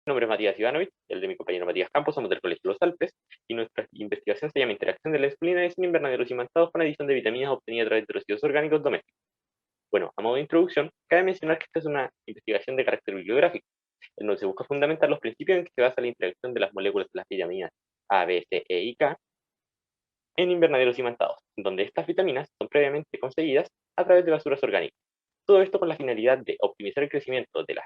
Mi nombre es Matías Ivanovich, el de mi compañero Matías Campos, somos del Colegio Los Alpes, y nuestra investigación se llama Interacción de la insulina en invernaderos imantados con adición de vitaminas obtenidas a través de residuos orgánicos domésticos. Bueno, a modo de introducción, cabe mencionar que esta es una investigación de carácter bibliográfico, en donde se busca fundamentar los principios en que se basa la interacción de las moléculas de las vitaminas A, B, C, E y K en invernaderos imantados, en donde estas vitaminas son previamente conseguidas a través de basuras orgánicas. Todo esto con la finalidad de optimizar el crecimiento de la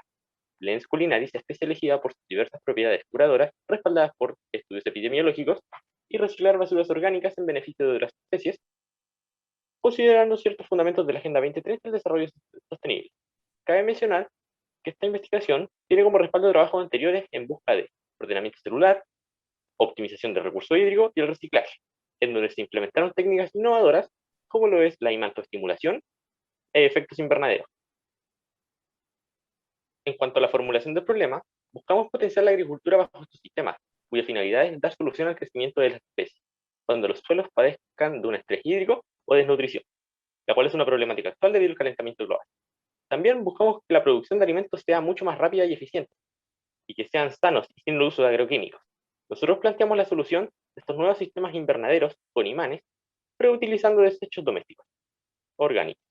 Lens culinaris, especie elegida por sus diversas propiedades curadoras, respaldadas por estudios epidemiológicos, y reciclar basuras orgánicas en beneficio de otras especies, considerando ciertos fundamentos de la Agenda 2030 del desarrollo sostenible. Cabe mencionar que esta investigación tiene como respaldo trabajos anteriores en busca de ordenamiento celular, optimización del recurso hídrico y el reciclaje, en donde se implementaron técnicas innovadoras como lo es la imantoestimulación e efectos invernaderos. En cuanto a la formulación del problema, buscamos potenciar la agricultura bajo estos sistemas, cuya finalidad es dar solución al crecimiento de las especies, cuando los suelos padezcan de un estrés hídrico o desnutrición, la cual es una problemática actual debido al calentamiento global. También buscamos que la producción de alimentos sea mucho más rápida y eficiente, y que sean sanos y sin el uso de agroquímicos. Nosotros planteamos la solución de estos nuevos sistemas invernaderos con imanes, reutilizando desechos domésticos, orgánicos.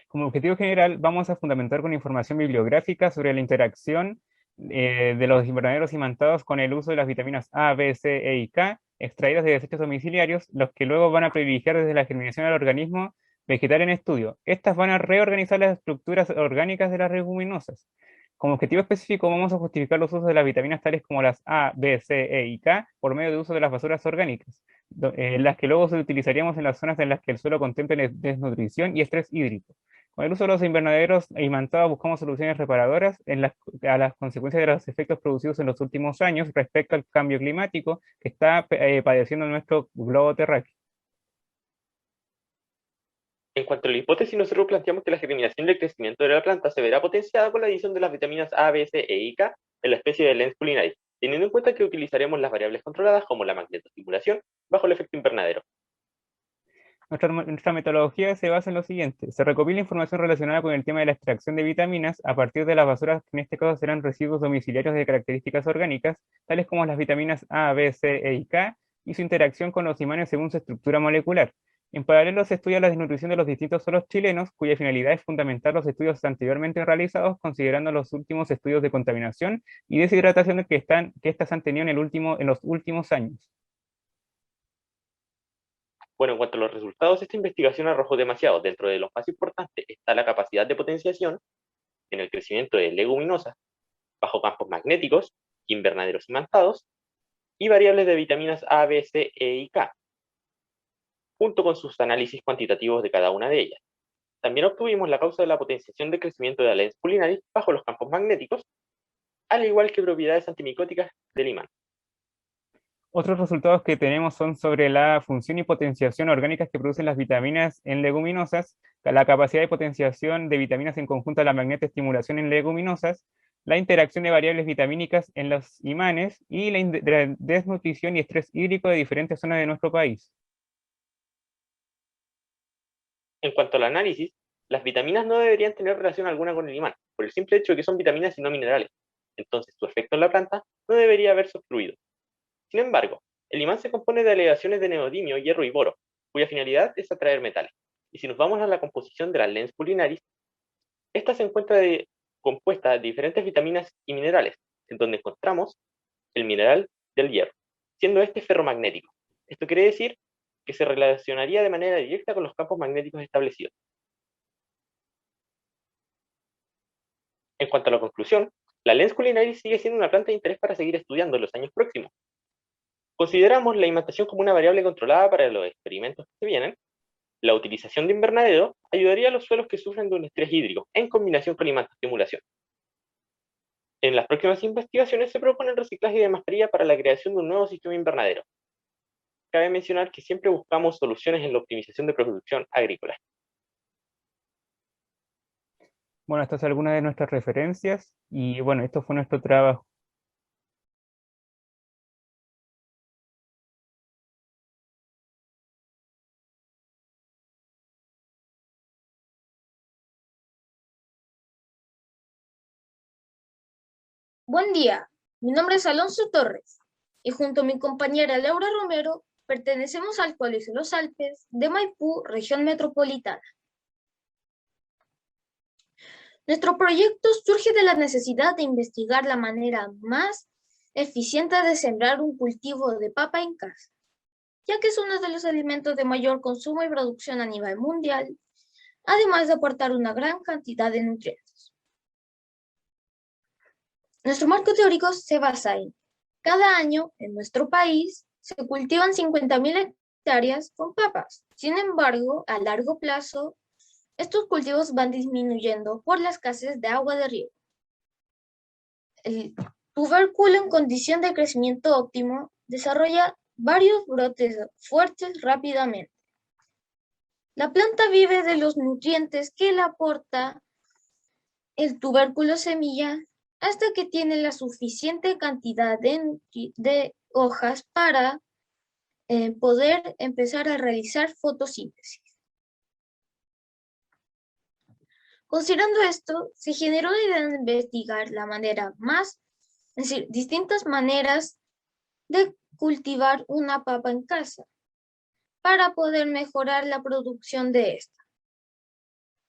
Como objetivo general, vamos a fundamentar con información bibliográfica sobre la interacción de los invernaderos imantados con el uso de las vitaminas A, B, C, E y K, extraídas de desechos domiciliarios, los que luego van a privilegiar desde la germinación al organismo vegetal en estudio. Estas van a reorganizar las estructuras orgánicas de las leguminosas. Como objetivo específico, vamos a justificar los usos de las vitaminas tales como las A, B, C, E y K por medio de uso de las basuras orgánicas, las que luego utilizaríamos en las zonas en las que el suelo contemple desnutrición y estrés hídrico. Con el uso de los invernaderos imantados buscamos soluciones reparadoras a las consecuencias de los efectos producidos en los últimos años respecto al cambio climático que está padeciendo nuestro globo terráqueo. En cuanto a la hipótesis, nosotros planteamos que la germinación y el crecimiento de la planta se verá potenciada con la adición de las vitaminas A, B, C, E y K en la especie de Lens culinaris, teniendo en cuenta que utilizaremos las variables controladas como la magnetostimulación bajo el efecto invernadero. Nuestra metodología se basa en lo siguiente: se recopila información relacionada con el tema de la extracción de vitaminas a partir de las basuras, que en este caso serán residuos domiciliarios de características orgánicas, tales como las vitaminas A, B, C, E y K, y su interacción con los imanes según su estructura molecular. En paralelo se estudia la desnutrición de los distintos suelos chilenos, cuya finalidad es fundamentar los estudios anteriormente realizados, considerando los últimos estudios de contaminación y deshidratación que estas han tenido en los últimos años. Bueno, en cuanto a los resultados, esta investigación arrojó demasiado. Dentro de lo más importante está la capacidad de potenciación en el crecimiento de leguminosas bajo campos magnéticos, invernaderos imantados y variables de vitaminas A, B, C, E y K, junto con sus análisis cuantitativos de cada una de ellas. También obtuvimos la causa de la potenciación de crecimiento de la lens culinaris bajo los campos magnéticos, al igual que propiedades antimicóticas del imán. Otros resultados que tenemos son sobre la función y potenciación orgánicas que producen las vitaminas en leguminosas, la capacidad de potenciación de vitaminas en conjunto a la magnetoestimulación en leguminosas, la interacción de variables vitamínicas en los imanes y la desnutrición y estrés hídrico de diferentes zonas de nuestro país. En cuanto al análisis, las vitaminas no deberían tener relación alguna con el imán, por el simple hecho de que son vitaminas y no minerales. Entonces, su efecto en la planta no debería haberse obstruido. Sin embargo, el imán se compone de aleaciones de neodimio, hierro y boro, cuya finalidad es atraer metales. Y si nos vamos a la composición de la lens culinaris, esta se encuentra compuesta de diferentes vitaminas y minerales, en donde encontramos el mineral del hierro, siendo este ferromagnético. Esto quiere decir que se relacionaría de manera directa con los campos magnéticos establecidos. En cuanto a la conclusión, la lens culinaris sigue siendo una planta de interés para seguir estudiando en los años próximos. Consideramos la imantación como una variable controlada para los experimentos que se vienen. La utilización de invernadero ayudaría a los suelos que sufren de un estrés hídrico, en combinación con imantoestimulación. En las próximas investigaciones se propone el reciclaje de mascarilla para la creación de un nuevo sistema invernadero. Cabe mencionar que siempre buscamos soluciones en la optimización de producción agrícola. Bueno, estas son algunas de nuestras referencias y bueno, esto fue nuestro trabajo. Buen día, mi nombre es Alonso Torres y junto a mi compañera Laura Romero pertenecemos al Colegio Los Alpes de Maipú, región metropolitana. Nuestro proyecto surge de la necesidad de investigar la manera más eficiente de sembrar un cultivo de papa en casa, ya que es uno de los alimentos de mayor consumo y producción a nivel mundial, además de aportar una gran cantidad de nutrientes. Nuestro marco teórico se basa en: cada año en nuestro país se cultivan 50.000 hectáreas con papas. Sin embargo, a largo plazo, estos cultivos van disminuyendo por la escasez de agua de riego. El tubérculo en condición de crecimiento óptimo desarrolla varios brotes fuertes rápidamente. La planta vive de los nutrientes que le aporta el tubérculo semilla hasta que tiene la suficiente cantidad de hojas para poder empezar a realizar fotosíntesis. Considerando esto, se generó la idea de investigar la manera es decir, distintas maneras de cultivar una papa en casa para poder mejorar la producción de esta.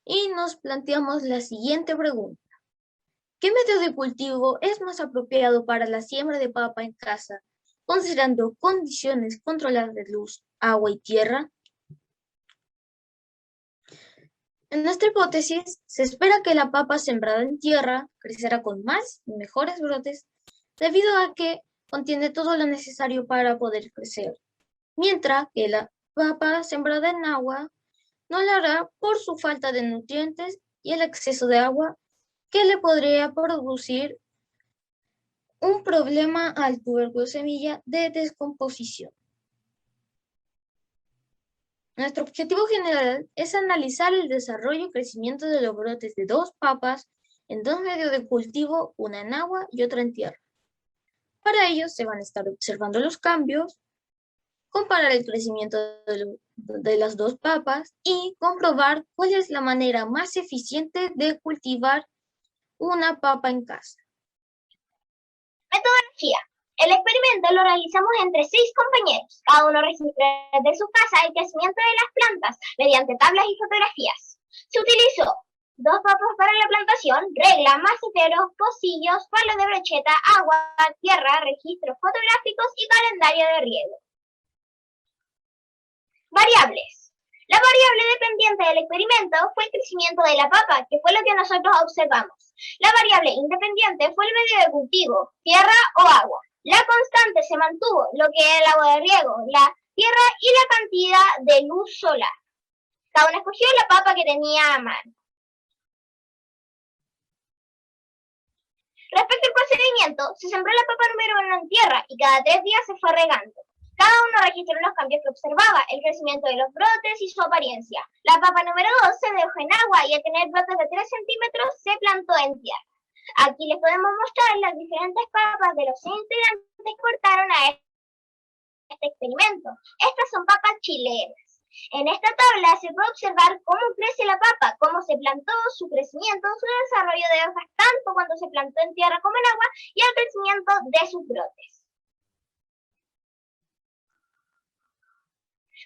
Y nos planteamos la siguiente pregunta: ¿qué medio de cultivo es más apropiado para la siembra de papa en casa, considerando condiciones controladas de luz, agua y tierra? En nuestra hipótesis, se espera que la papa sembrada en tierra crecerá con más y mejores brotes debido a que contiene todo lo necesario para poder crecer, mientras que la papa sembrada en agua no lo hará por su falta de nutrientes y el exceso de agua que le podría producir un problema al tubérculo semilla de descomposición. Nuestro objetivo general es analizar el desarrollo y crecimiento de los brotes de dos papas en dos medios de cultivo, una en agua y otra en tierra. Para ello se van a estar observando los cambios, comparar el crecimiento de las dos papas y comprobar cuál es la manera más eficiente de cultivar una papa en casa. Metodología. El experimento lo realizamos entre 6 compañeros. Cada uno registra desde su casa el crecimiento de las plantas mediante tablas y fotografías. Se utilizó 2 papas para la plantación, regla, maceteros, pocillos, palo de brocheta, agua, tierra, registros fotográficos y calendario de riego. Variables. La variable dependiente del experimento fue el crecimiento de la papa, que fue lo que nosotros observamos. La variable independiente fue el medio de cultivo, tierra o agua. La constante se mantuvo, lo que es el agua de riego, la tierra y la cantidad de luz solar. Cada uno escogió la papa que tenía a mano. Respecto al procedimiento, se sembró la papa número 1 en tierra y cada 3 días se fue regando. Cada uno registró los cambios que observaba, el crecimiento de los brotes y su apariencia. La papa número 2 se dejó en agua y al tener brotes de 3 centímetros se plantó en tierra. Aquí les podemos mostrar las diferentes papas de los 6 integrantes que aportaron a este experimento. Estas son papas chilenas. En esta tabla se puede observar cómo crece la papa, cómo se plantó, su crecimiento, su desarrollo de hojas, tanto cuando se plantó en tierra como en agua, y el crecimiento de sus brotes.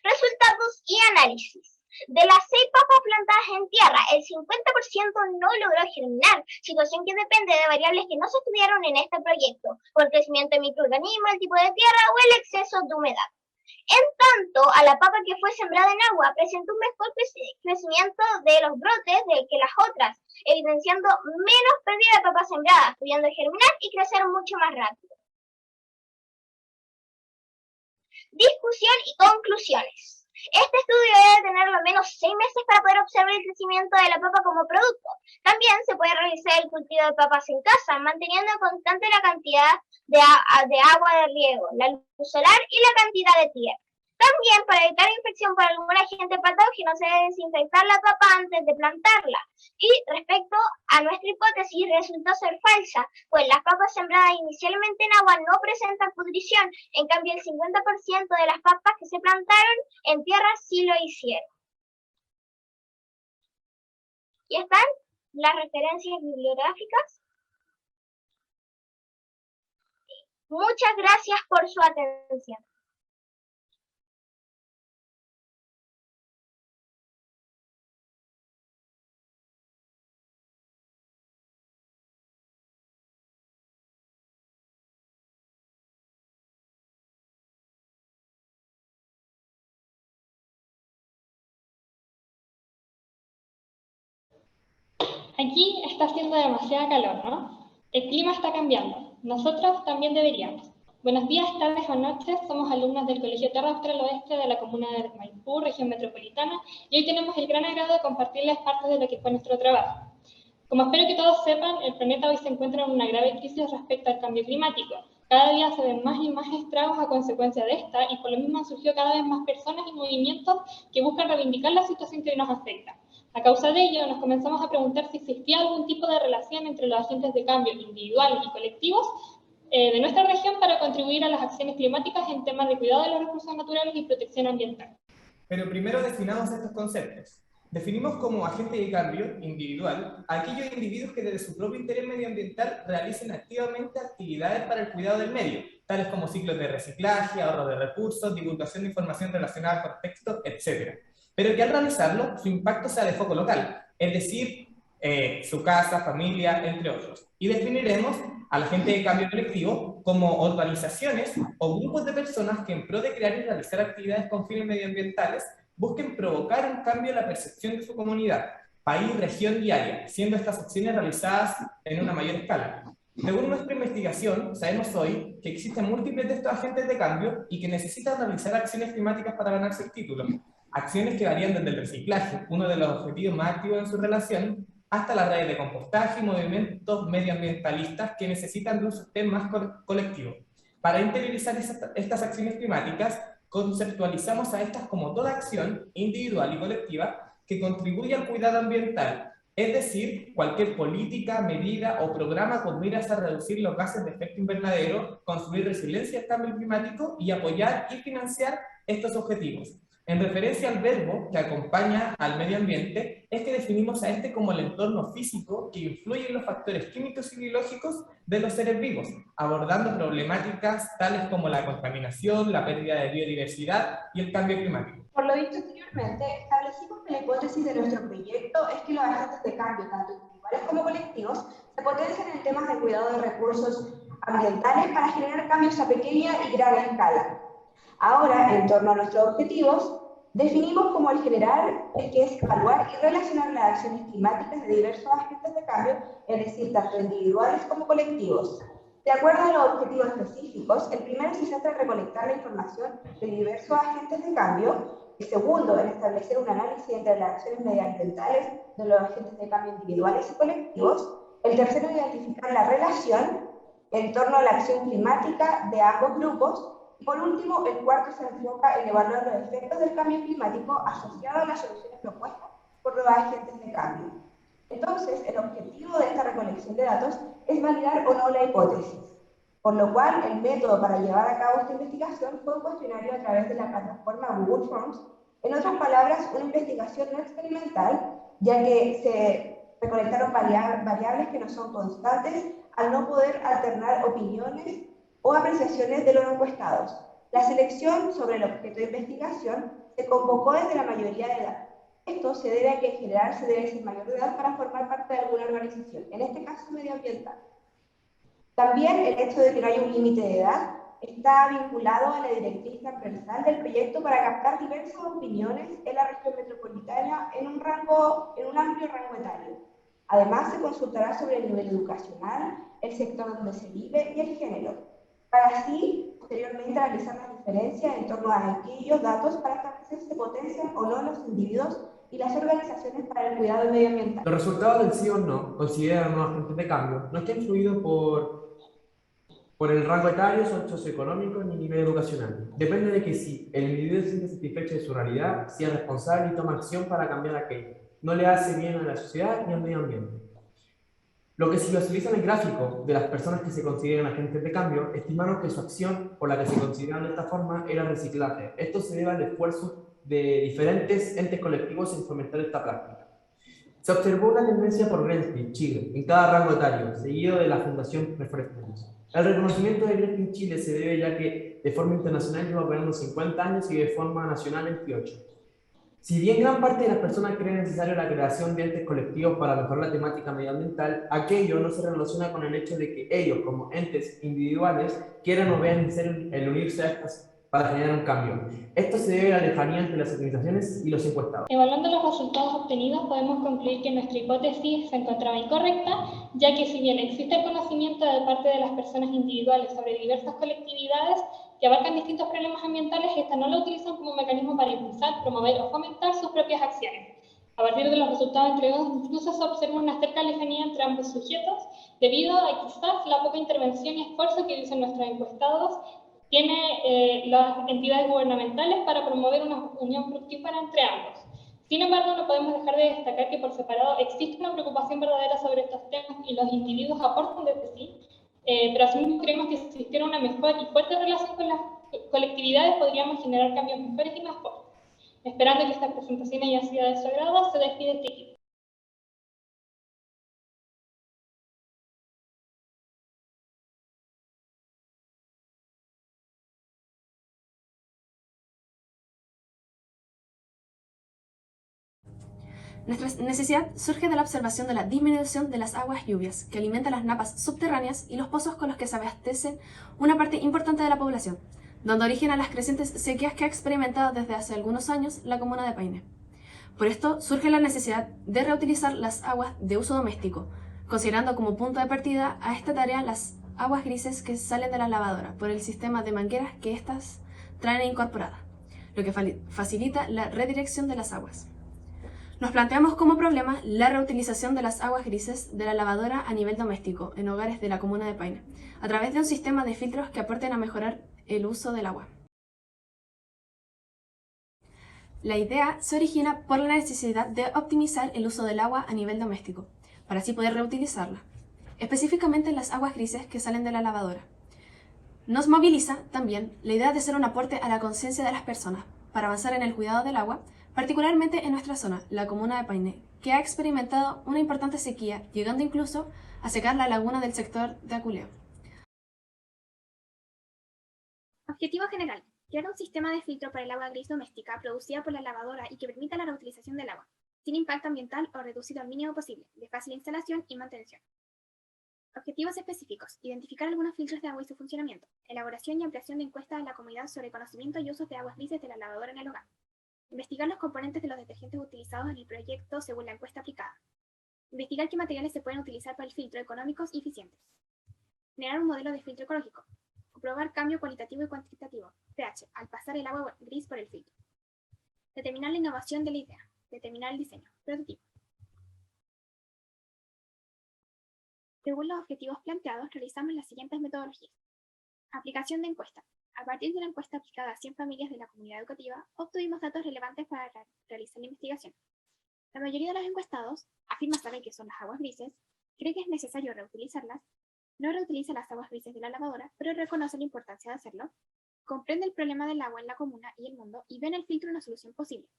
Resultados y análisis. De las 6 papas plantadas en tierra, el 50% no logró germinar, situación que depende de variables que no se estudiaron en este proyecto, por el crecimiento de microorganismos, el tipo de tierra o el exceso de humedad. En tanto, a la papa que fue sembrada en agua presentó un mejor crecimiento de los brotes que las otras, evidenciando menos pérdida de papas sembradas, pudiendo germinar y crecer mucho más rápido. Discusión y conclusiones. Este estudio debe tener al menos 6 meses para poder observar el crecimiento de la papa como producto. También se puede realizar el cultivo de papas en casa, manteniendo constante la cantidad de agua de riego, la luz solar y la cantidad de tierra. También, para evitar infección por algún agente patógeno, se debe desinfectar la papa antes de plantarla. Y respecto a nuestra hipótesis, resultó ser falsa, pues las papas sembradas inicialmente en agua no presentan pudrición, en cambio el 50% de las papas que se plantaron en tierra sí lo hicieron. Y están las referencias bibliográficas. Muchas gracias por su atención. Aquí está haciendo demasiada calor, ¿no? El clima está cambiando. Nosotros también deberíamos. Buenos días, tardes o noches. Somos alumnos del Colegio Terra Austral Oeste de la comuna de Maipú, región metropolitana, y hoy tenemos el gran agrado de compartirles parte de lo que fue nuestro trabajo. Como espero que todos sepan, el planeta hoy se encuentra en una grave crisis respecto al cambio climático. Cada día se ven más y más estragos a consecuencia de esta, y por lo mismo han surgido cada vez más personas y movimientos que buscan reivindicar la situación que hoy nos afecta. A causa de ello, nos comenzamos a preguntar si existía algún tipo de relación entre los agentes de cambio individuales y colectivos de nuestra región para contribuir a las acciones climáticas en temas de cuidado de los recursos naturales y protección ambiental. Pero primero definamos estos conceptos. Definimos como agente de cambio individual a aquellos individuos que desde su propio interés medioambiental realicen activamente actividades para el cuidado del medio, tales como ciclos de reciclaje, ahorro de recursos, divulgación de información relacionada al contexto, etc. Pero que al realizarlo, su impacto sea de foco local, es decir, su casa, familia, entre otros. Y definiremos al agente de cambio colectivo como organizaciones o grupos de personas que en pro de crear y realizar actividades con fines medioambientales busquen provocar un cambio en la percepción de su comunidad, país, región y área, siendo estas acciones realizadas en una mayor escala. Según nuestra investigación, sabemos hoy que existen múltiples de estos agentes de cambio y que necesitan realizar acciones climáticas para ganarse el título. Acciones que varían desde el reciclaje, uno de los objetivos más activos en su relación, hasta las redes de compostaje y movimientos medioambientalistas que necesitan de un sistema más colectivo. Para interiorizar estas acciones climáticas, conceptualizamos a estas como toda acción individual y colectiva que contribuye al cuidado ambiental, es decir, cualquier política, medida o programa con miras a reducir los gases de efecto invernadero, construir resiliencia al cambio climático y apoyar y financiar estos objetivos. En referencia al verbo que acompaña al medio ambiente, es que definimos a este como el entorno físico que influye en los factores químicos y biológicos de los seres vivos, abordando problemáticas tales como la contaminación, la pérdida de biodiversidad y el cambio climático. Por lo dicho anteriormente, establecimos que la hipótesis de nuestro proyecto es que los agentes de cambio, tanto individuales como colectivos, se potencian en temas de cuidado de recursos ambientales para generar cambios a pequeña y gran escala. Ahora, en torno a nuestros objetivos, definimos como el general, el que es evaluar y relacionar las acciones climáticas de diversos agentes de cambio, es decir, tanto individuales como colectivos. De acuerdo a los objetivos específicos, el primero se centra en recolectar la información de diversos agentes de cambio, el segundo en establecer un análisis entre las acciones medioambientales de los agentes de cambio individuales y colectivos, el tercero identificar la relación en torno a la acción climática de ambos grupos, y por último, el cuarto se enfoca en evaluar los efectos del cambio climático asociados a las soluciones propuestas por los agentes de cambio. Entonces, el objetivo de esta recolección de datos es validar o no la hipótesis, por lo cual el método para llevar a cabo esta investigación fue un cuestionario a través de la plataforma Google Forms, en otras palabras, una investigación no experimental, ya que se recolectaron variables que no son constantes al no poder alternar opiniones o apreciaciones de los encuestados. La selección sobre el objeto de investigación se convocó desde la mayoría de edad. Esto se debe a que en general se debe ser mayor de edad para formar parte de alguna organización, en este caso medioambiental. También el hecho de que no haya un límite de edad está vinculado a la directriz transversal del proyecto para captar diversas opiniones en la región metropolitana en un amplio rango etario. Además, se consultará sobre el nivel educacional, el sector donde se vive y el género, para así, posteriormente, analizar las diferencias en torno a aquellos datos para establecer si se potencian o no los individuos y las organizaciones para el cuidado medioambiental. Los resultados del sí o no, consideran nuevos agentes de cambio, no está influido por el rango etario, socioeconómico ni nivel educacional. Depende de que si el individuo se siente satisfecho de su realidad, si es responsable y toma acción para cambiar aquello. No le hace bien a la sociedad ni al medio ambiente. Lo que se visualiza en el gráfico de las personas que se consideran agentes de cambio, estimaron que su acción por la que se consideraron de esta forma era reciclaje. Esto se debe al esfuerzo de diferentes entes colectivos en fomentar esta práctica. Se observó una tendencia por Greenpeace, Chile, en cada rango etario, seguido de la Fundación Reforestamos. El reconocimiento de GRESP en Chile se debe ya que de forma internacional lleva operando 50 años y de forma nacional 28. Si bien gran parte de las personas creen necesaria la creación de entes colectivos para mejorar la temática medioambiental, aquello no se relaciona con el hecho de que ellos, como entes individuales, quieran o vean necesario el unirse a estas para generar un cambio. Esto se debe a la lejanía entre las organizaciones y los encuestados. Evaluando los resultados obtenidos, podemos concluir que nuestra hipótesis se encontraba incorrecta, ya que si bien existe el conocimiento de parte de las personas individuales sobre diversas colectividades que abarcan distintos problemas ambientales, estas no lo utilizan como mecanismo para impulsar, promover o fomentar sus propias acciones. A partir de los resultados entregados, incluso se observa una cerca lejanía entre ambos sujetos, debido a quizás la poca intervención y esfuerzo que dicen nuestros encuestados tiene las entidades gubernamentales para promover una unión fructífera entre ambos. Sin embargo, no podemos dejar de destacar que por separado existe una preocupación verdadera sobre estos temas y los individuos aportan desde sí, pero asimismo creemos que si existiera una mejor y fuerte relación con las colectividades podríamos generar cambios mejores y más fuertes. Esperando que esta presentación haya sido de su agrado, se despide este equipo. Nuestra necesidad surge de la observación de la disminución de las aguas lluvias, que alimentan las napas subterráneas y los pozos con los que se abastecen una parte importante de la población, dando origen a las crecientes sequías que ha experimentado desde hace algunos años la comuna de Paine. Por esto surge la necesidad de reutilizar las aguas de uso doméstico, considerando como punto de partida a esta tarea las aguas grises que salen de la lavadora por el sistema de mangueras que éstas traen incorporadas, lo que facilita la redirección de las aguas. Nos planteamos como problema la reutilización de las aguas grises de la lavadora a nivel doméstico en hogares de la comuna de Paine, a través de un sistema de filtros que aporten a mejorar el uso del agua. La idea se origina por la necesidad de optimizar el uso del agua a nivel doméstico, para así poder reutilizarla, específicamente las aguas grises que salen de la lavadora. Nos moviliza también la idea de ser un aporte a la conciencia de las personas, para avanzar en el cuidado del agua, particularmente en nuestra zona, la comuna de Paine, que ha experimentado una importante sequía, llegando incluso a secar la laguna del sector de Aculeo. Objetivo general: crear un sistema de filtro para el agua gris doméstica producida por la lavadora y que permita la reutilización del agua, sin impacto ambiental o reducido al mínimo posible, de fácil instalación y mantención. Objetivos específicos: identificar algunos filtros de agua y su funcionamiento, elaboración y ampliación de encuestas a la comunidad sobre conocimiento y usos de aguas grises de la lavadora en el hogar, investigar los componentes de los detergentes utilizados en el proyecto según la encuesta aplicada, investigar qué materiales se pueden utilizar para el filtro económicos y eficientes, generar un modelo de filtro ecológico, comprobar cambio cualitativo y cuantitativo, pH, al pasar el agua gris por el filtro, determinar la innovación de la idea, determinar el diseño, prototipo. Según los objetivos planteados, realizamos las siguientes metodologías. Aplicación de encuesta. A partir de la encuesta aplicada a 100 familias de la comunidad educativa, obtuvimos datos relevantes para realizar la investigación. La mayoría de los encuestados afirma saber qué son las aguas grises, cree que es necesario reutilizarlas, no reutiliza las aguas grises de la lavadora, pero reconoce la importancia de hacerlo, comprende el problema del agua en la comuna y el mundo y ve en el filtro una solución posible.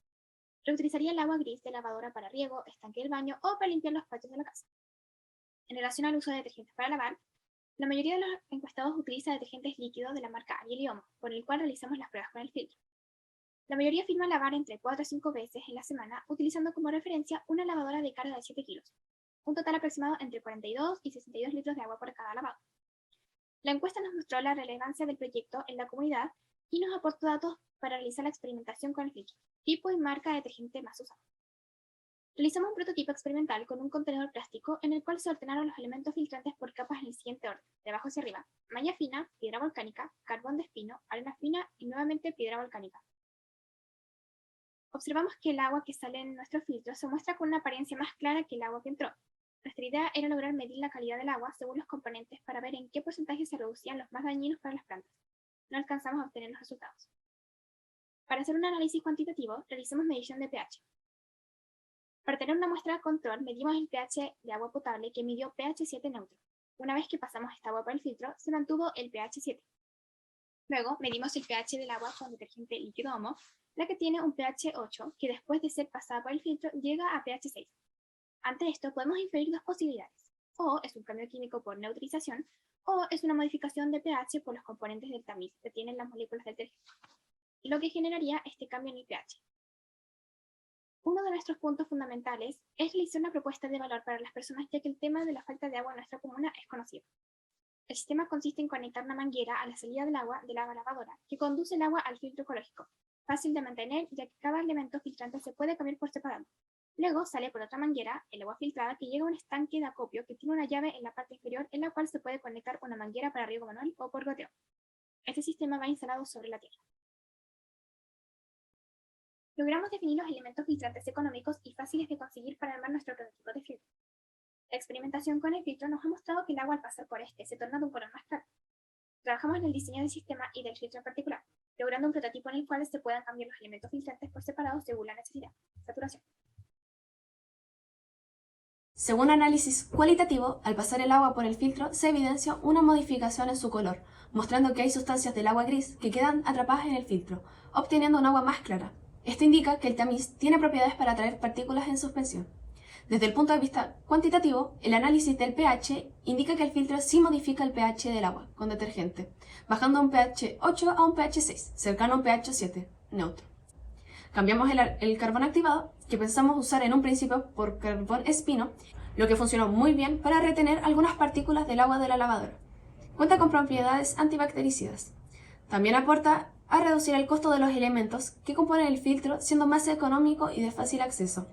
Reutilizaría el agua gris de lavadora para riego, estanque del baño o para limpiar los patios de la casa. En relación al uso de detergentes para lavar, la mayoría de los encuestados utiliza detergentes líquidos de la marca Ariel y Omo, por el cual realizamos las pruebas con el filtro. La mayoría afirma lavar entre 4 a 5 veces en la semana, utilizando como referencia una lavadora de carga de 7 kilos, un total aproximado entre 42 y 62 litros de agua por cada lavado. La encuesta nos mostró la relevancia del proyecto en la comunidad y nos aportó datos para realizar la experimentación con el filtro, tipo y marca de detergente más usado. Realizamos un prototipo experimental con un contenedor plástico en el cual se ordenaron los elementos filtrantes por capas en el siguiente orden: de abajo hacia arriba, malla fina, piedra volcánica, carbón de espino, arena fina y nuevamente piedra volcánica. Observamos que el agua que sale en nuestro filtro se muestra con una apariencia más clara que el agua que entró. Nuestra idea era lograr medir la calidad del agua según los componentes para ver en qué porcentaje se reducían los más dañinos para las plantas. No alcanzamos a obtener los resultados. Para hacer un análisis cuantitativo, realizamos medición de pH. Para tener una muestra de control, medimos el pH de agua potable que midió pH 7 neutro. Una vez que pasamos esta agua por el filtro, se mantuvo el pH 7. Luego, medimos el pH del agua con detergente líquido Omo, la que tiene un pH 8, que después de ser pasada por el filtro llega a pH 6. Ante esto, podemos inferir dos posibilidades. O es un cambio químico por neutralización, o es una modificación de pH por los componentes del tamiz que tienen las moléculas del detergente, lo que generaría este cambio en el pH. Uno de nuestros puntos fundamentales es realizar una propuesta de valor para las personas, ya que el tema de la falta de agua en nuestra comuna es conocido. El sistema consiste en conectar una manguera a la salida del agua de la lavadora, que conduce el agua al filtro ecológico, fácil de mantener ya que cada elemento filtrante se puede cambiar por separado. Luego sale por otra manguera el agua filtrada que llega a un estanque de acopio que tiene una llave en la parte inferior en la cual se puede conectar una manguera para riego manual o por goteo. Este sistema va instalado sobre la tierra. Logramos definir los elementos filtrantes económicos y fáciles de conseguir para armar nuestro prototipo de filtro. La experimentación con el filtro nos ha mostrado que el agua al pasar por este se torna de un color más claro. Trabajamos en el diseño del sistema y del filtro en particular, logrando un prototipo en el cual se puedan cambiar los elementos filtrantes por separado según la necesidad. Saturación. Según análisis cualitativo, al pasar el agua por el filtro se evidencia una modificación en su color, mostrando que hay sustancias del agua gris que quedan atrapadas en el filtro, obteniendo un agua más clara. Esto indica que el tamiz tiene propiedades para atraer partículas en suspensión. Desde el punto de vista cuantitativo, el análisis del pH indica que el filtro sí modifica el pH del agua con detergente, bajando un pH 8 a un pH 6, cercano a un pH 7, neutro. Cambiamos el carbón activado, que pensamos usar en un principio por carbón espino, lo que funcionó muy bien para retener algunas partículas del agua de la lavadora. Cuenta con propiedades antibactericidas. También aporta a reducir el costo de los elementos que componen el filtro, siendo más económico y de fácil acceso.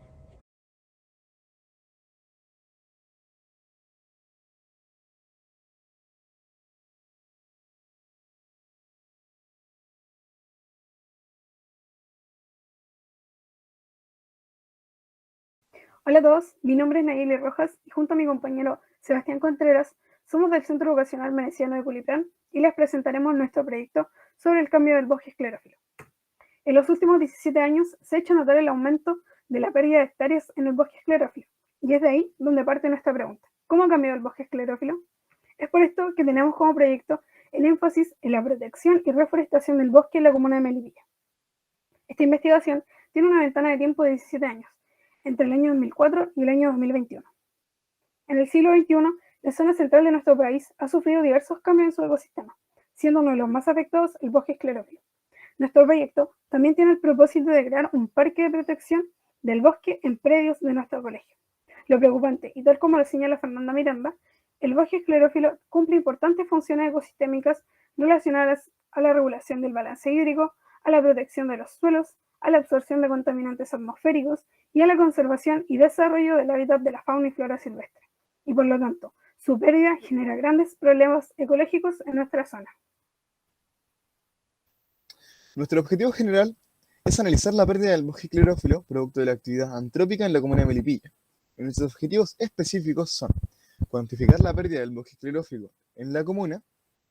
Hola a todos, mi nombre es Nayeli Rojas y junto a mi compañero Sebastián Contreras somos del Centro Educacional Veneciano de Culiacán y les presentaremos nuestro proyecto sobre el cambio del bosque esclerófilo. En los últimos 17 años se ha hecho notar el aumento de la pérdida de hectáreas en el bosque esclerófilo y es de ahí donde parte nuestra pregunta. ¿Cómo ha cambiado el bosque esclerófilo? Es por esto que tenemos como proyecto el énfasis en la protección y reforestación del bosque en la comuna de Melipilla. Esta investigación tiene una ventana de tiempo de 17 años, entre el año 2004 y el año 2021. En el siglo XXI, la zona central de nuestro país ha sufrido diversos cambios en su ecosistema, siendo uno de los más afectados el bosque esclerófilo. Nuestro proyecto también tiene el propósito de crear un parque de protección del bosque en predios de nuestro colegio. Lo preocupante, y tal como lo señala Fernanda Miranda, el bosque esclerófilo cumple importantes funciones ecosistémicas relacionadas a la regulación del balance hídrico, a la protección de los suelos, a la absorción de contaminantes atmosféricos y a la conservación y desarrollo del hábitat de la fauna y flora silvestre. Y por lo tanto, su pérdida genera grandes problemas ecológicos en nuestra zona. Nuestro objetivo general es analizar la pérdida del bosque esclerófilo producto de la actividad antrópica en la comuna de Melipilla. Y nuestros objetivos específicos son cuantificar la pérdida del bosque esclerófilo en la comuna,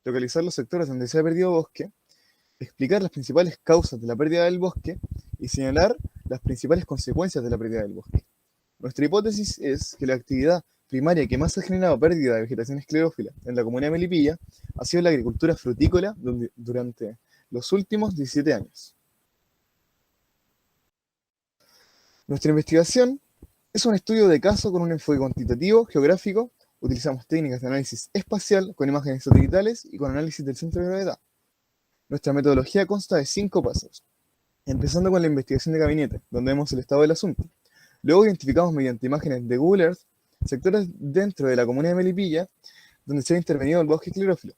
localizar los sectores donde se ha perdido bosque, explicar las principales causas de la pérdida del bosque y señalar las principales consecuencias de la pérdida del bosque. Nuestra hipótesis es que la actividad primaria que más ha generado pérdida de vegetación esclerófila en la comuna de Melipilla ha sido la agricultura frutícola durante los últimos 17 años. Nuestra investigación es un estudio de caso con un enfoque cuantitativo, geográfico. Utilizamos técnicas de análisis espacial con imágenes satelitales y con análisis del centro de gravedad. Nuestra metodología consta de 5 pasos, empezando con la investigación de gabinete, donde vemos el estado del asunto. Luego identificamos mediante imágenes de Google Earth sectores dentro de la comuna de Melipilla donde se ha intervenido el bosque esclerófilo.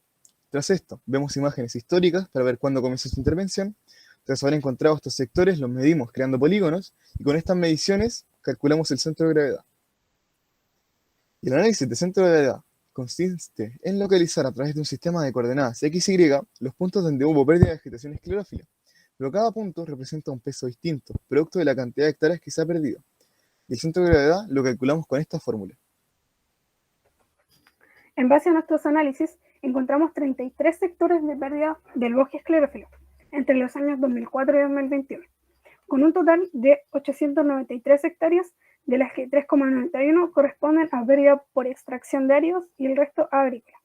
Tras esto, vemos imágenes históricas para ver cuándo comenzó su intervención. Tras haber encontrado estos sectores, los medimos creando polígonos y con estas mediciones calculamos el centro de gravedad. Y el análisis de centro de gravedad consiste en localizar a través de un sistema de coordenadas X y Y los puntos donde hubo pérdida de vegetación esclerófila, pero cada punto representa un peso distinto, producto de la cantidad de hectáreas que se ha perdido. Y el centro de gravedad lo calculamos con esta fórmula. En base a nuestros análisis, encontramos 33 sectores de pérdida del bosque esclerófilo entre los años 2004 y 2021, con un total de 893 hectáreas, de las que 3,91 corresponden a pérdida por extracción de áridos y el resto a agrícola.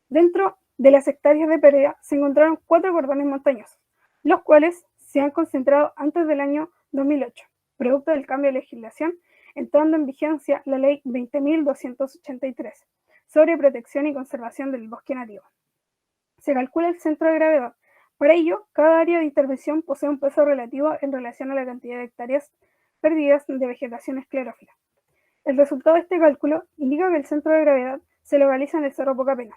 Dentro de las hectáreas de pérdida se encontraron 4 cordones montañosos, los cuales se han concentrado antes del año 2008, producto del cambio de legislación, entrando en vigencia la ley 20.283, sobre protección y conservación del bosque nativo. Se calcula el centro de gravedad. Para ello, cada área de intervención posee un peso relativo en relación a la cantidad de hectáreas perdidas de vegetación esclerófila. El resultado de este cálculo indica que el centro de gravedad se localiza en el Cerro Pocapena.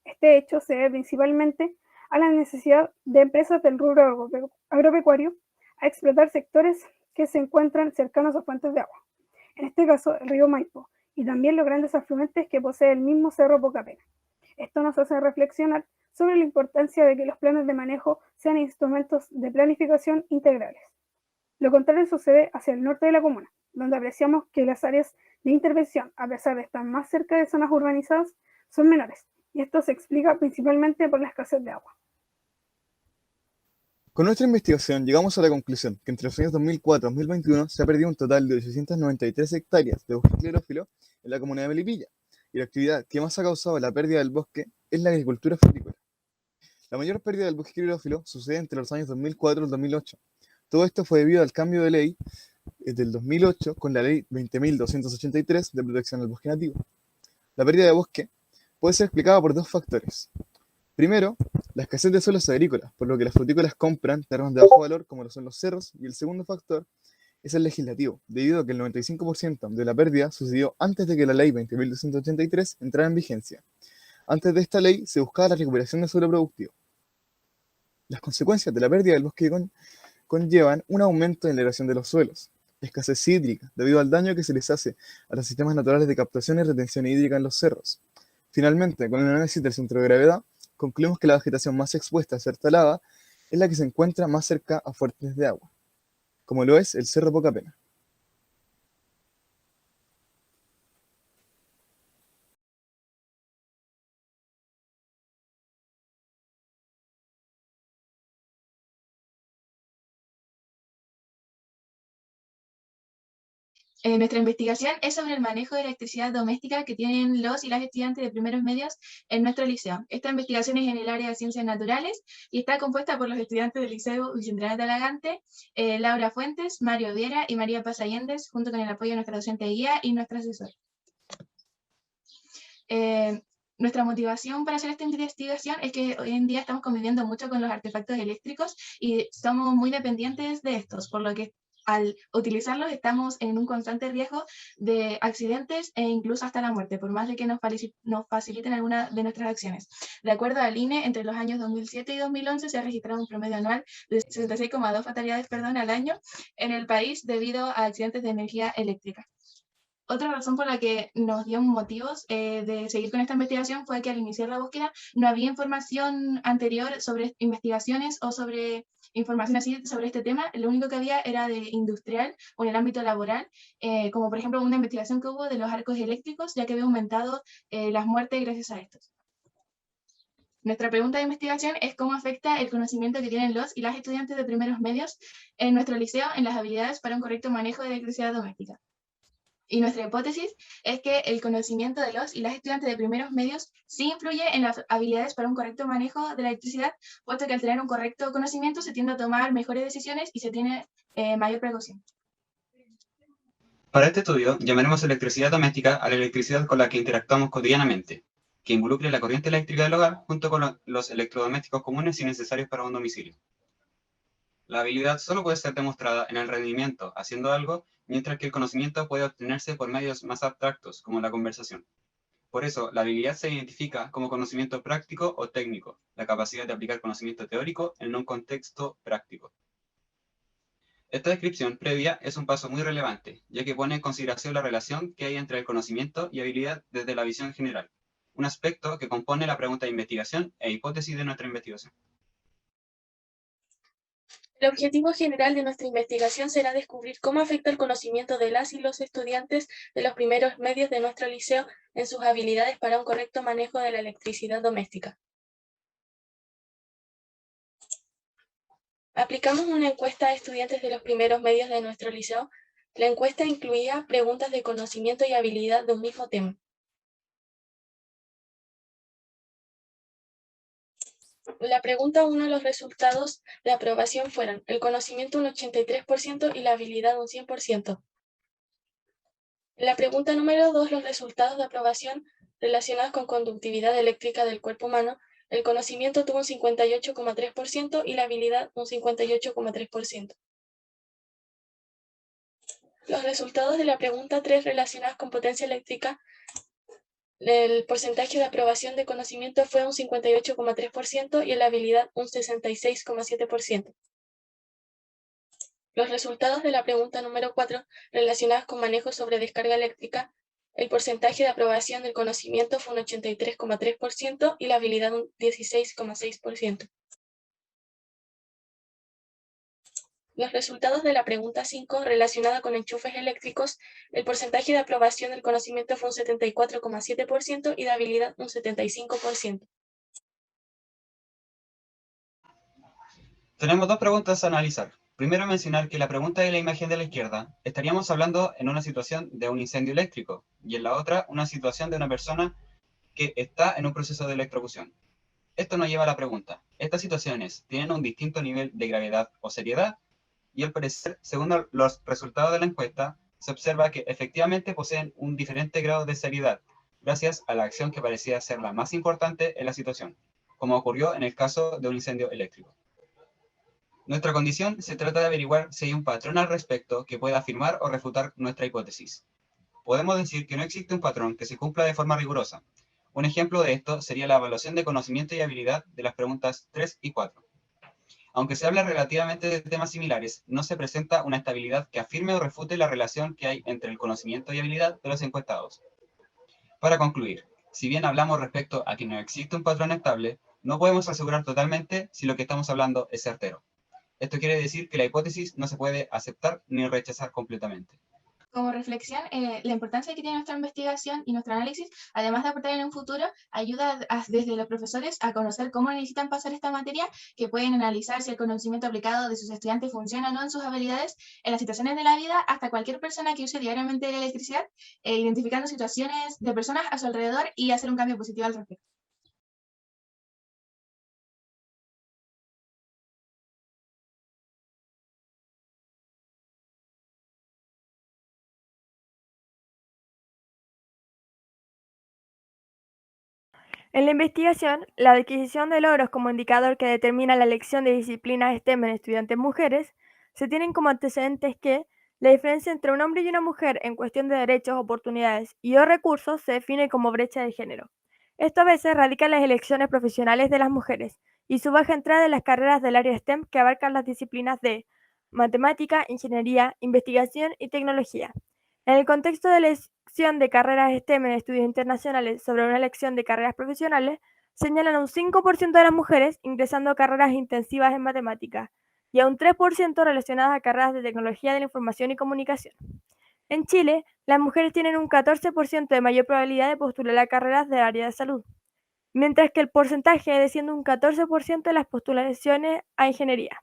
Este hecho se debe principalmente a la necesidad de empresas del rubro agropecuario a explotar sectores que se encuentran cercanos a fuentes de agua, en este caso el río Maipo, y también los grandes afluentes que posee el mismo Cerro Pocapena. Esto nos hace reflexionar sobre la importancia de que los planes de manejo sean instrumentos de planificación integrales. Lo contrario sucede hacia el norte de la comuna, donde apreciamos que las áreas de intervención, a pesar de estar más cerca de zonas urbanizadas, son menores, y esto se explica principalmente por la escasez de agua. Con nuestra investigación llegamos a la conclusión que entre los años 2004 y 2021 se ha perdido un total de 893 hectáreas de bosque esclerófilo en la comunidad de Melipilla, y la actividad que más ha causado la pérdida del bosque es la agricultura frutícola. La mayor pérdida del bosque esclerófilo sucede entre los años 2004 y 2008. Todo esto fue debido al cambio de ley del 2008 con la ley 20.283 de protección del bosque nativo. La pérdida de bosque puede ser explicada por dos factores. Primero, la escasez de suelos agrícolas, por lo que las frutícolas compran terrenos de bajo valor como lo son los cerros, y el segundo factor es el legislativo, debido a que el 95% de la pérdida sucedió antes de que la ley 20.283 entrara en vigencia. Antes de esta ley se buscaba la recuperación del suelo productivo. Las consecuencias de la pérdida del bosque conllevan un aumento en la erosión de los suelos, escasez hídrica, debido al daño que se les hace a los sistemas naturales de captación y retención hídrica en los cerros. Finalmente, con el análisis del centro de gravedad, concluimos que la vegetación más expuesta a ser talada es la que se encuentra más cerca a fuentes de agua, como lo es el Cerro Pocapena. Nuestra investigación es sobre el manejo de electricidad doméstica que tienen los y las estudiantes de primeros medios en nuestro liceo. Esta investigación es en el área de ciencias naturales y está compuesta por los estudiantes del Liceo Bicentenario Talagante, Laura Fuentes, Mario Viera y María Paz Allendez, junto con el apoyo de nuestra docente de guía y nuestra asesora. Nuestra motivación para hacer esta investigación es que hoy en día estamos conviviendo mucho con los artefactos eléctricos y somos muy dependientes de estos, por lo que al utilizarlos estamos en un constante riesgo de accidentes e incluso hasta la muerte, por más de que nos faciliten alguna de nuestras acciones. De acuerdo al INE, entre los años 2007 y 2011 se ha registrado un promedio anual de 66,2 fatalidades al año en el país debido a accidentes de energía eléctrica. Otra razón por la que nos dio motivos de seguir con esta investigación fue que al iniciar la búsqueda no había información anterior sobre investigaciones o sobre información así sobre este tema. Lo único que había era de industrial o en el ámbito laboral, como por ejemplo una investigación que hubo de los arcos eléctricos, ya que había aumentado las muertes gracias a estos. Nuestra pregunta de investigación es cómo afecta el conocimiento que tienen los y las estudiantes de primeros medios en nuestro liceo en las habilidades para un correcto manejo de electricidad doméstica. Y nuestra hipótesis es que el conocimiento de los y las estudiantes de primeros medios sí influye en las habilidades para un correcto manejo de la electricidad, puesto que al tener un correcto conocimiento se tiende a tomar mejores decisiones y se tiene mayor precaución. Para este estudio, llamaremos electricidad doméstica a la electricidad con la que interactuamos cotidianamente, que involucre la corriente eléctrica del hogar junto con los electrodomésticos comunes y necesarios para un domicilio. La habilidad solo puede ser demostrada en el rendimiento haciendo algo, mientras que el conocimiento puede obtenerse por medios más abstractos, como la conversación. Por eso, la habilidad se identifica como conocimiento práctico o técnico, la capacidad de aplicar conocimiento teórico en un contexto práctico. Esta descripción previa es un paso muy relevante, ya que pone en consideración la relación que hay entre el conocimiento y habilidad desde la visión general, un aspecto que compone la pregunta de investigación e hipótesis de nuestra investigación. El objetivo general de nuestra investigación será descubrir cómo afecta el conocimiento de las y los estudiantes de los primeros medios de nuestro liceo en sus habilidades para un correcto manejo de la electricidad doméstica. Aplicamos una encuesta a estudiantes de los primeros medios de nuestro liceo. La encuesta incluía preguntas de conocimiento y habilidad de un mismo tema. La pregunta 1, los resultados de aprobación fueron el conocimiento un 83% y la habilidad un 100%. La pregunta número 2, los resultados de aprobación relacionadas con conductividad eléctrica del cuerpo humano, el conocimiento tuvo un 58,3% y la habilidad un 58,3%. Los resultados de la pregunta 3 relacionadas con potencia eléctrica, el porcentaje de aprobación de conocimiento fue un 58,3% y en la habilidad un 66,7%. Los resultados de la pregunta número 4 relacionadas con manejo sobre descarga eléctrica, el porcentaje de aprobación del conocimiento fue un 83,3% y la habilidad un 16,6%. Los resultados de la pregunta 5 relacionada con enchufes eléctricos, el porcentaje de aprobación del conocimiento fue un 74,7% y de habilidad un 75%. Tenemos dos preguntas a analizar. Primero, mencionar que la pregunta de la imagen de la izquierda estaríamos hablando en una situación de un incendio eléctrico y en la otra una situación de una persona que está en un proceso de electrocución. Esto nos lleva a la pregunta: ¿estas situaciones tienen un distinto nivel de gravedad o seriedad? Y al parecer, según los resultados de la encuesta, se observa que efectivamente poseen un diferente grado de seriedad, gracias a la acción que parecía ser la más importante en la situación, como ocurrió en el caso de un incendio eléctrico. Nuestra condición se trata de averiguar si hay un patrón al respecto que pueda afirmar o refutar nuestra hipótesis. Podemos decir que no existe un patrón que se cumpla de forma rigurosa. Un ejemplo de esto sería la evaluación de conocimiento y habilidad de las preguntas 3 y 4. Aunque se habla relativamente de temas similares, no se presenta una estabilidad que afirme o refute la relación que hay entre el conocimiento y habilidad de los encuestados. Para concluir, si bien hablamos respecto a que no existe un patrón estable, no podemos asegurar totalmente si lo que estamos hablando es certero. Esto quiere decir que la hipótesis no se puede aceptar ni rechazar completamente. Como reflexión, la importancia que tiene nuestra investigación y nuestro análisis, además de aportar en un futuro, ayuda desde los profesores a conocer cómo necesitan pasar esta materia, que pueden analizar si el conocimiento aplicado de sus estudiantes funciona o no en sus habilidades, en las situaciones de la vida, hasta cualquier persona que use diariamente la electricidad, identificando situaciones de personas a su alrededor y hacer un cambio positivo al respecto. En la investigación, la adquisición de logros como indicador que determina la elección de disciplinas STEM en estudiantes mujeres, se tienen como antecedentes que la diferencia entre un hombre y una mujer en cuestión de derechos, oportunidades y o recursos se define como brecha de género. Esto a veces radica en las elecciones profesionales de las mujeres y su baja entrada en las carreras del área STEM que abarcan las disciplinas de matemática, ingeniería, investigación y tecnología. En el contexto de la elección de carreras STEM en estudios internacionales sobre una elección de carreras profesionales, señalan a un 5% de las mujeres ingresando a carreras intensivas en matemáticas y a un 3% relacionadas a carreras de tecnología de la información y comunicación. En Chile, las mujeres tienen un 14% de mayor probabilidad de postular a carreras del área de salud, mientras que el porcentaje desciende un 14% de las postulaciones a ingeniería.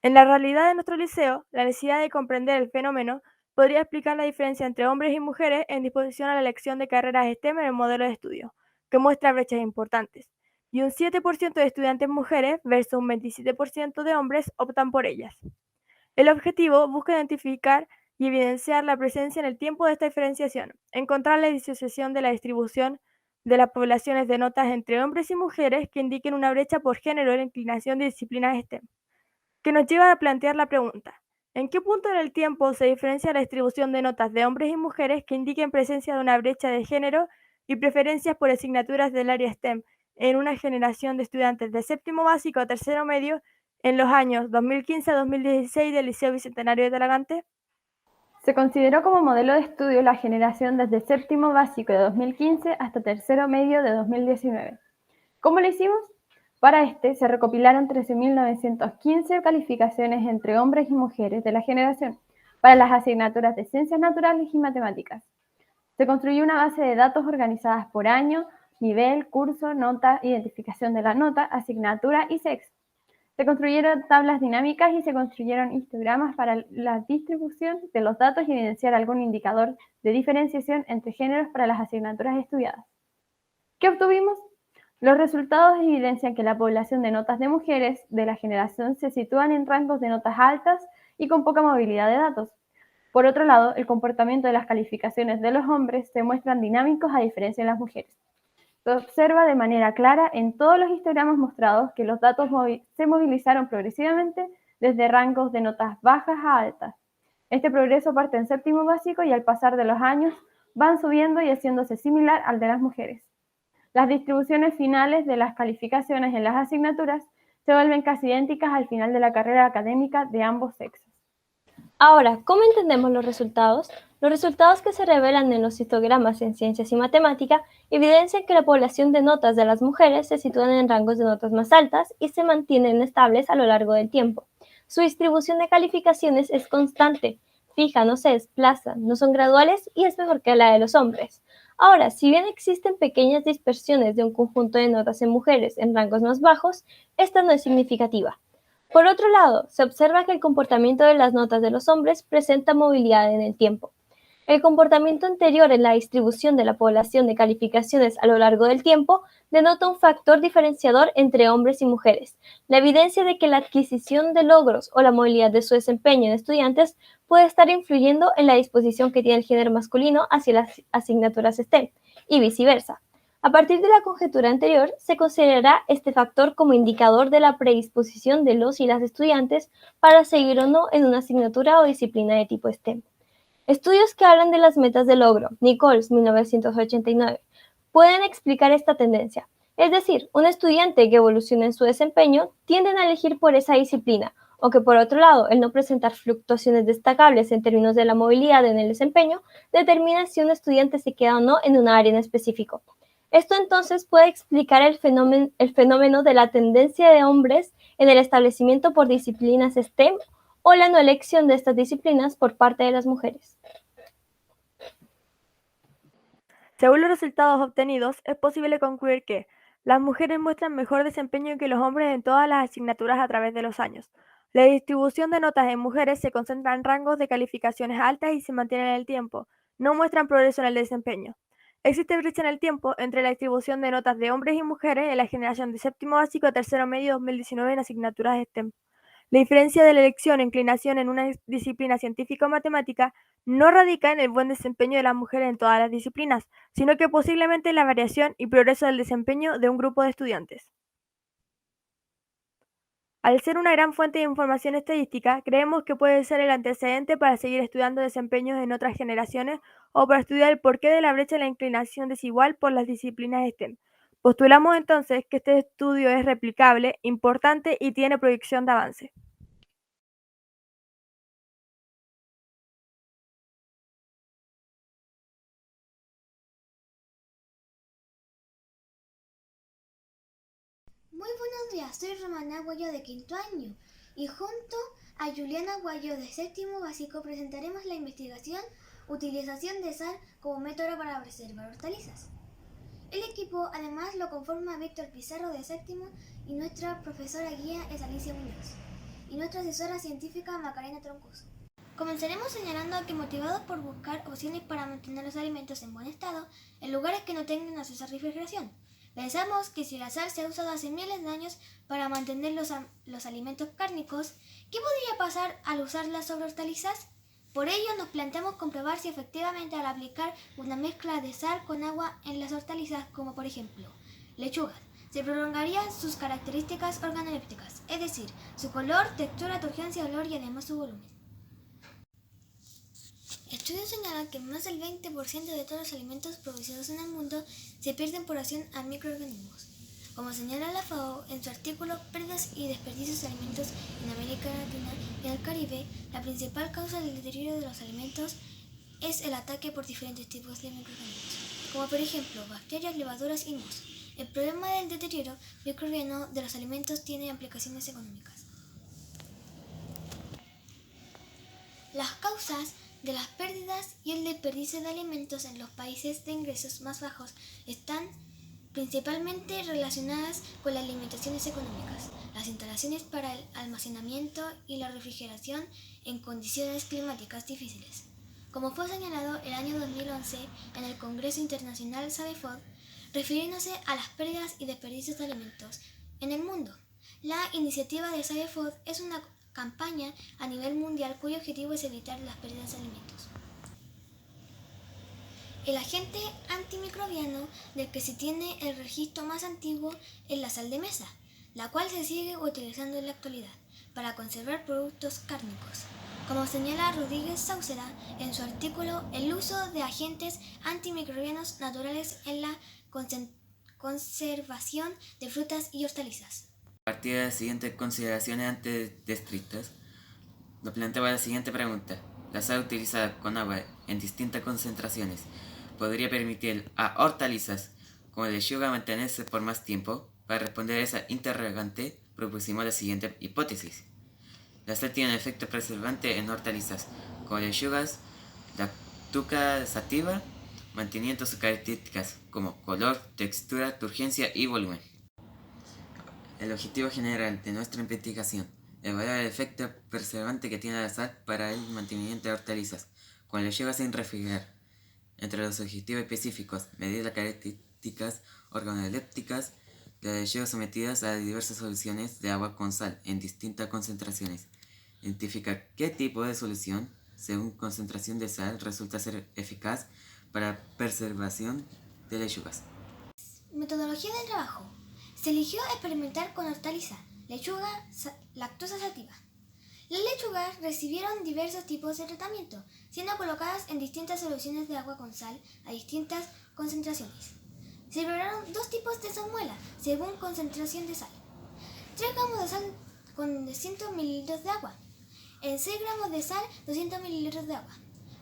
En la realidad de nuestro liceo, la necesidad de comprender el fenómeno podría explicar la diferencia entre hombres y mujeres en disposición a la elección de carreras STEM en el modelo de estudio, que muestra brechas importantes, y un 7% de estudiantes mujeres versus un 27% de hombres optan por ellas. El objetivo busca identificar y evidenciar la presencia en el tiempo de esta diferenciación, encontrar la disociación de la distribución de las poblaciones de notas entre hombres y mujeres que indiquen una brecha por género en la inclinación de disciplinas STEM, que nos lleva a plantear la pregunta: ¿en qué punto en el tiempo se diferencia la distribución de notas de hombres y mujeres que indiquen presencia de una brecha de género y preferencias por asignaturas del área STEM en una generación de estudiantes de séptimo básico a tercero medio en los años 2015 a 2016 del Liceo Bicentenario de Talagante? Se consideró como modelo de estudio la generación desde séptimo básico de 2015 hasta tercero medio de 2019. ¿Cómo lo hicimos? Para este se recopilaron 13.915 calificaciones entre hombres y mujeres de la generación para las asignaturas de Ciencias Naturales y Matemáticas. Se construyó una base de datos organizadas por año, nivel, curso, nota, identificación de la nota, asignatura y sexo. Se construyeron tablas dinámicas y se construyeron histogramas para la distribución de los datos y evidenciar algún indicador de diferenciación entre géneros para las asignaturas estudiadas. ¿Qué obtuvimos? Los resultados evidencian que la población de notas de mujeres de la generación se sitúan en rangos de notas altas y con poca movilidad de datos. Por otro lado, el comportamiento de las calificaciones de los hombres se muestran dinámicos a diferencia de las mujeres. Se observa de manera clara en todos los histogramas mostrados que los datos se movilizaron progresivamente desde rangos de notas bajas a altas. Este progreso parte en séptimo básico y al pasar de los años van subiendo y haciéndose similar al de las mujeres. Las distribuciones finales de las calificaciones en las asignaturas se vuelven casi idénticas al final de la carrera académica de ambos sexos. Ahora, ¿cómo entendemos los resultados? Los resultados que se revelan en los histogramas en ciencias y matemática evidencian que la población de notas de las mujeres se sitúan en rangos de notas más altas y se mantienen estables a lo largo del tiempo. Su distribución de calificaciones es constante, fija, no se desplaza, no son graduales y es mejor que la de los hombres. Ahora, si bien existen pequeñas dispersiones de un conjunto de notas en mujeres en rangos más bajos, esta no es significativa. Por otro lado, se observa que el comportamiento de las notas de los hombres presenta movilidad en el tiempo. El comportamiento anterior en la distribución de la población de calificaciones a lo largo del tiempo denota un factor diferenciador entre hombres y mujeres, la evidencia de que la adquisición de logros o la movilidad de su desempeño en estudiantes puede estar influyendo en la disposición que tiene el género masculino hacia las asignaturas STEM, y viceversa. A partir de la conjetura anterior, se considerará este factor como indicador de la predisposición de los y las estudiantes para seguir o no en una asignatura o disciplina de tipo STEM. Estudios que hablan de las metas de logro, Nichols, 1989, pueden explicar esta tendencia. Es decir, un estudiante que evoluciona en su desempeño tiende a elegir por esa disciplina, o que por otro lado, el no presentar fluctuaciones destacables en términos de la movilidad en el desempeño determina si un estudiante se queda o no en una área en específico. Esto entonces puede explicar el fenómeno de la tendencia de hombres en el establecimiento por disciplinas STEM o la no elección de estas disciplinas por parte de las mujeres. Según los resultados obtenidos, es posible concluir que las mujeres muestran mejor desempeño que los hombres en todas las asignaturas a través de los años. La distribución de notas en mujeres se concentra en rangos de calificaciones altas y se mantiene en el tiempo. No muestran progreso en el desempeño. Existe brecha en el tiempo entre la distribución de notas de hombres y mujeres en la generación de séptimo básico a tercero medio 2019 en asignaturas STEM. La diferencia de la elección e inclinación en una disciplina científica o matemática no radica en el buen desempeño de las mujeres en todas las disciplinas, sino que posiblemente en la variación y progreso del desempeño de un grupo de estudiantes. Al ser una gran fuente de información estadística, creemos que puede ser el antecedente para seguir estudiando desempeños en otras generaciones o para estudiar el porqué de la brecha en la inclinación desigual por las disciplinas STEM. Postulamos entonces que este estudio es replicable, importante y tiene proyección de avance. Muy buenos días, soy Romana Guayo de quinto año y junto a Juliana Guayo de séptimo básico presentaremos la investigación Utilización de sal como método para preservar hortalizas. El equipo además lo conforma Víctor Pizarro de séptimo y nuestra profesora guía es Alicia Muñoz y nuestra asesora científica Macarena Troncoso. Comenzaremos señalando que motivados por buscar opciones para mantener los alimentos en buen estado en lugares que no tengan acceso a refrigeración. Pensamos que si la sal se ha usado hace miles de años para mantener los alimentos cárnicos, ¿qué podría pasar al usarla sobre hortalizas? Por ello nos planteamos comprobar si efectivamente al aplicar una mezcla de sal con agua en las hortalizas, como por ejemplo lechugas, se prolongarían sus características organolépticas, es decir, su color, textura, turgencia, olor y además su volumen. Estudios señalan que más del 20% de todos los alimentos producidos en el mundo se pierden por acción a microorganismos. Como señala la FAO en su artículo Pérdidas y desperdicios de alimentos en América Latina y el Caribe, la principal causa del deterioro de los alimentos es el ataque por diferentes tipos de microorganismos, como por ejemplo bacterias, levaduras y mohos. El problema del deterioro microbiano de los alimentos tiene implicaciones económicas. Las causas de las pérdidas y el desperdicio de alimentos en los países de ingresos más bajos están principalmente relacionadas con las limitaciones económicas, las instalaciones para el almacenamiento y la refrigeración en condiciones climáticas difíciles. Como fue señalado el año 2011 en el Congreso Internacional SABEFOD, refiriéndose a las pérdidas y desperdicios de alimentos en el mundo. La iniciativa de SABEFOD es una campaña a nivel mundial cuyo objetivo es evitar las pérdidas de alimentos. El agente antimicrobiano del que se tiene el registro más antiguo es la sal de mesa, la cual se sigue utilizando en la actualidad para conservar productos cárnicos. Como señala Rodríguez Sauceda en su artículo El uso de agentes antimicrobianos naturales en la conservación de frutas y hortalizas. A partir de las siguientes consideraciones antes descritas, nos planteaba la siguiente pregunta. La sal utilizada con agua en distintas concentraciones podría permitir a hortalizas como la lechuga mantenerse por más tiempo. Para responder a esa interrogante, propusimos la siguiente hipótesis. La sal tiene un efecto preservante en hortalizas como lechugas, lactuca sativa, manteniendo sus características como color, textura, turgencia y volumen. El objetivo general de nuestra investigación es evaluar el efecto preservante que tiene la sal para el mantenimiento de hortalizas con lechugas sin refrigerar. Entre los objetivos específicos, medir las características organolépticas de las lechugas sometidas a diversas soluciones de agua con sal en distintas concentraciones. Identificar qué tipo de solución, según concentración de sal, resulta ser eficaz para preservación de lechugas. Metodología del trabajo. Se eligió experimentar con hortaliza, lechuga, lactosa sativa. Las lechugas recibieron diversos tipos de tratamiento, siendo colocadas en distintas soluciones de agua con sal a distintas concentraciones. Se prepararon dos tipos de salmuera, según concentración de sal. 3 gramos de sal con 200 mililitros de agua. En 6 gramos de sal, 200 mililitros de agua.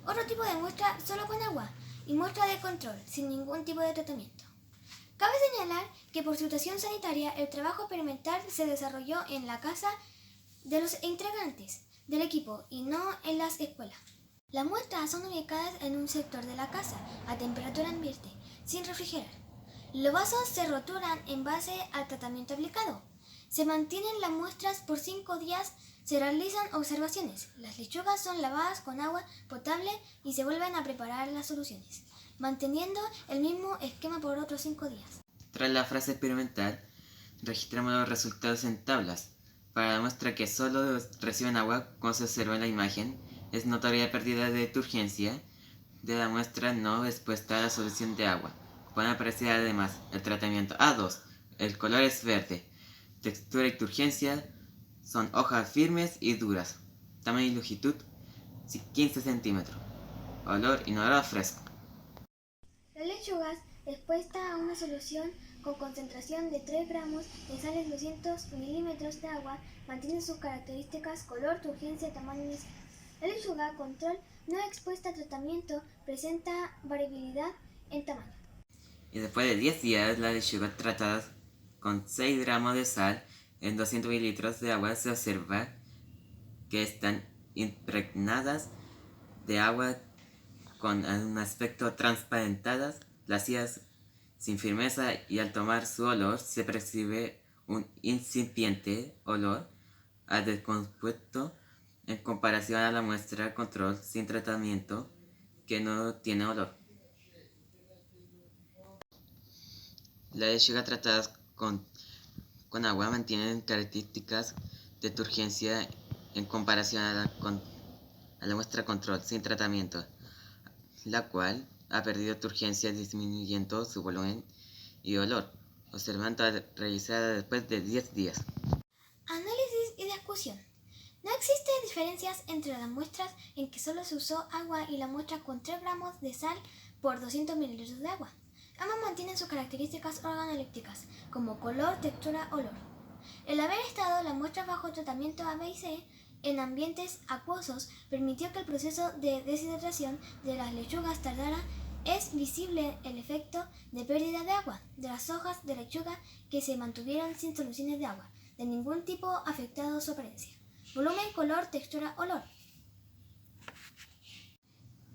Otro tipo de muestra solo con agua y muestra de control, sin ningún tipo de tratamiento. Cabe señalar que por situación sanitaria el trabajo experimental se desarrolló en la casa de los integrantes del equipo y no en las escuelas. Las muestras son ubicadas en un sector de la casa, a temperatura ambiente, sin refrigerar. Los vasos se rotulan en base al tratamiento aplicado. Se mantienen las muestras por 5 días, se realizan observaciones. Las lechugas son lavadas con agua potable y se vuelven a preparar las soluciones, manteniendo el mismo esquema por otros 5 días. Tras la fase experimental, registramos los resultados en tablas. Para la muestra que solo reciben agua, como se observa en la imagen, es notoria la pérdida de turgencia de la muestra no expuesta a la solución de agua. Pueden apreciar además el tratamiento A2, el color es verde, textura y turgencia son hojas firmes y duras, tamaño y longitud 15 centímetros, olor inodoro fresco. Las lechugas expuestas a una solución con concentración de 3 gramos de sal en 200 milímetros de agua mantienen sus características color, turgencia, tamaño y sal. La lechuga control no expuesta a tratamiento presenta variabilidad en tamaño. Y después de 10 días, las lechugas tratadas con 6 gramos de sal en 200 mililitros de agua se observa que están impregnadas de agua con un aspecto transparentadas, glaciadas sin firmeza y al tomar su olor se percibe un incipiente olor a descompuesto en comparación a la muestra control sin tratamiento que no tiene olor. Las lechugas tratadas con agua mantienen características de turgencia en comparación a la muestra control sin tratamiento, la cual ha perdido turgencia disminuyendo su volumen y olor, observando realizada después de 10 días. Análisis y discusión. No existen diferencias entre las muestras en que solo se usó agua y la muestra con 3 gramos de sal por 200 mililitros de agua. Ambas mantienen sus características organolépticas, como color, textura, olor. El haber estado las muestras bajo tratamiento A, B y C en ambientes acuosos permitió que el proceso de deshidratación de las lechugas tardara. Es visible el efecto de pérdida de agua de las hojas de lechuga que se mantuvieron sin soluciones de agua, de ningún tipo afectado su apariencia. Volumen, color, textura, olor.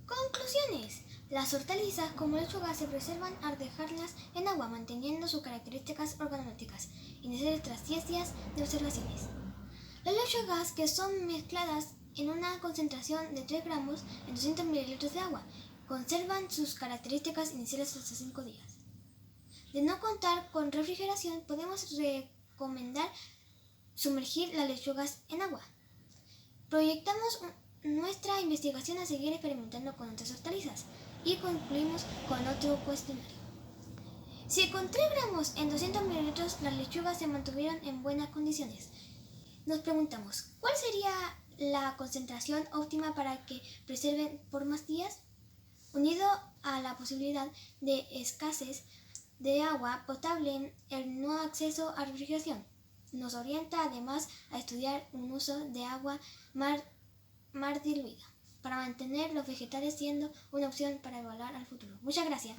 Conclusiones. Las hortalizas como lechugas se preservan al dejarlas en agua, manteniendo sus características organolépticas iniciales tras 10 días de observaciones. Las lechugas que son mezcladas en una concentración de 3 gramos en 200 mililitros de agua conservan sus características iniciales hasta 5 días. De no contar con refrigeración, podemos recomendar sumergir las lechugas en agua. Proyectamos nuestra investigación a seguir experimentando con otras hortalizas y concluimos con otro cuestionario. Si con 3 gramos en 200 mililitros las lechugas se mantuvieron en buenas condiciones, nos preguntamos, ¿cuál sería la concentración óptima para que preserven por más días? Unido a la posibilidad de escasez de agua potable, el no acceso a refrigeración nos orienta además a estudiar un uso de agua mar diluida para mantener los vegetales siendo una opción para evaluar al futuro. Muchas gracias.